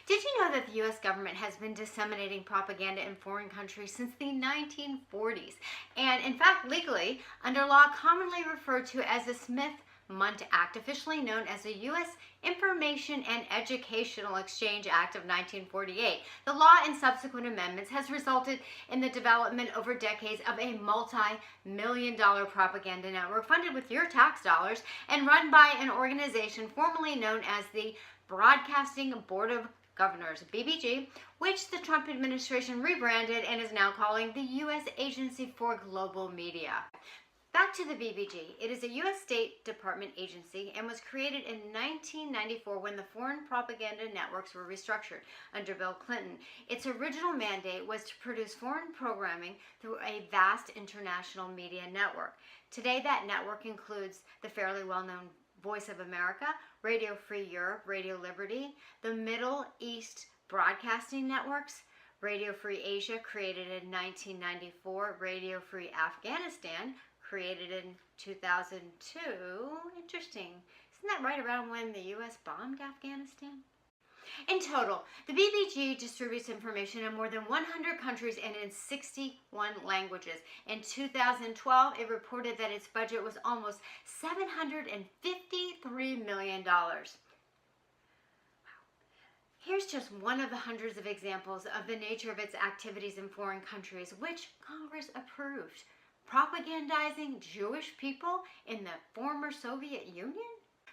Did you know that the U.S. government has been disseminating propaganda in foreign countries since the 1940s? And in fact, legally, under law commonly referred to as the Smith Mundt Act, officially known as the U.S. Information and Educational Exchange Act of 1948. The law and subsequent amendments has resulted in the development over decades of a multi-million-dollar propaganda network funded with your tax dollars and run by an organization formerly known as the Broadcasting Board of Governors, BBG, which the Trump administration rebranded and is now calling the U.S. Agency for Global Media. Back to the BBG. It is a U.S. State Department agency and was created in 1994 when the foreign propaganda networks were restructured under Bill Clinton. Its original mandate was to produce foreign programming through a vast international media network. Today, that network includes the fairly well-known Voice of America, Radio Free Europe, Radio Liberty, the Middle East Broadcasting Networks, Radio Free Asia, created in 1994, Radio Free Afghanistan, created in 2002. Interesting. Isn't that right around when the U.S. bombed Afghanistan? In total, the BBG distributes information in more than 100 countries and in 61 languages. In 2012, it reported that its budget was almost $753 million. Wow. Here's just one of the hundreds of examples of the nature of its activities in foreign countries, which Congress approved. Propagandizing Jewish people in the former Soviet Union?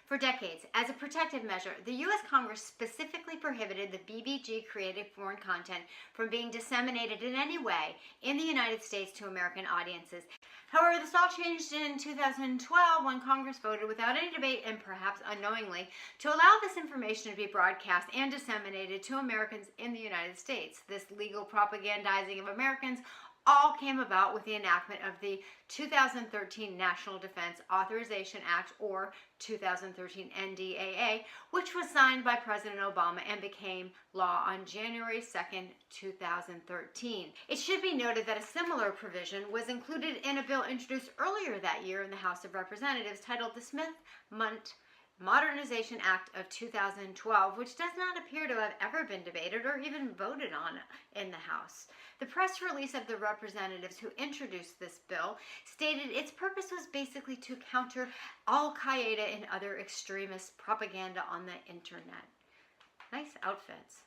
For decades, as a protective measure, the U.S. Congress specifically prohibited the BBG created foreign content from being disseminated in any way in the United States to American audiences. However, this all changed in 2012 when Congress voted without any debate and perhaps unknowingly to allow this information to be broadcast and disseminated to Americans in the United States. This legal propagandizing of Americans all came about with the enactment of the 2013 National Defense Authorization Act, or 2013 NDAA, which was signed by President Obama and became law on January 2nd, 2013. It should be noted that a similar provision was included in a bill introduced earlier that year in the House of Representatives titled the Smith Mundt Modernization Act of 2012, which does not appear to have ever been debated or even voted on in the House. The press release of the representatives who introduced this bill stated its purpose was basically to counter Al-Qaeda and other extremist propaganda on the internet. Nice outfits.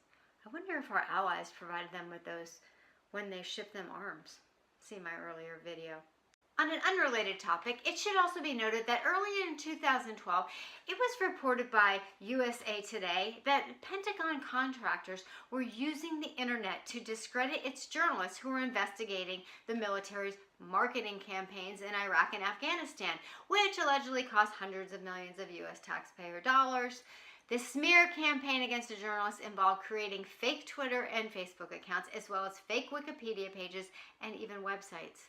I wonder if our allies provided them with those when they shipped them arms. See my earlier video. On an unrelated topic, it should also be noted that early in 2012, it was reported by USA Today that Pentagon contractors were using the internet to discredit its journalists who were investigating the military's marketing campaigns in Iraq and Afghanistan, which allegedly cost hundreds of millions of U.S. taxpayer dollars. The smear campaign against the journalists involved creating fake Twitter and Facebook accounts, as well as fake Wikipedia pages and even websites.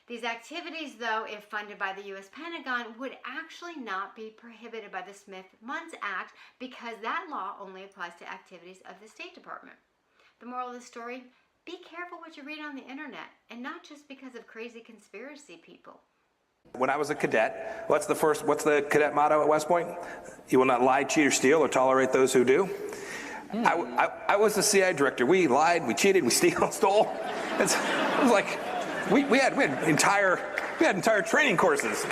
These activities, though, if funded by the U.S. Pentagon, would actually not be prohibited by the Smith Mundt Act because that law only applies to activities of the State Department. The moral of the story, be careful what you read on the internet, and not just because of crazy conspiracy people. When I was a cadet, what's the cadet motto at West Point? You will not lie, cheat, or steal, or tolerate those who do. I was the CIA director. We lied, we cheated, we stole. It was like, we had entire training courses.